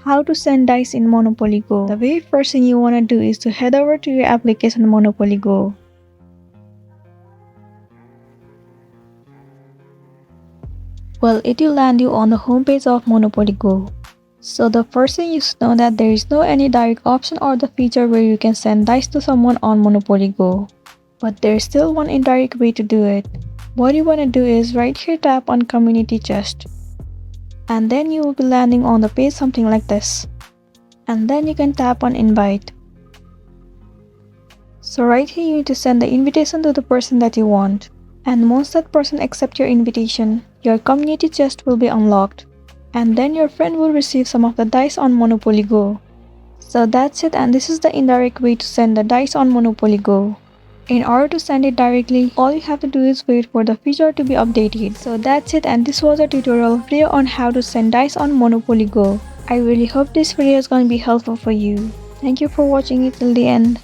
How to send dice in Monopoly Go. The very first thing you want to do is to head over to your application Monopoly Go. Well, it will land you on the homepage of Monopoly Go. So the first thing you should know that there is no any direct option or the feature where you can send dice to someone on Monopoly Go. But there is still one indirect way to do it. What you want to do is right here tap on Community Chest. And then you will be landing on the page something like this. And then you can tap on Invite. So right here you need to send the invitation to the person that you want. And once that person accepts your invitation, your community chest will be unlocked. And then your friend will receive some of the dice on Monopoly Go. So that's it, and this is the indirect way to send the dice on Monopoly Go. In order to send it directly, all you have to do is wait for the feature to be updated. So that's it, and this was a tutorial video on how to send dice on Monopoly Go. I really hope this video is going to be helpful for you. Thank you for watching it till the end.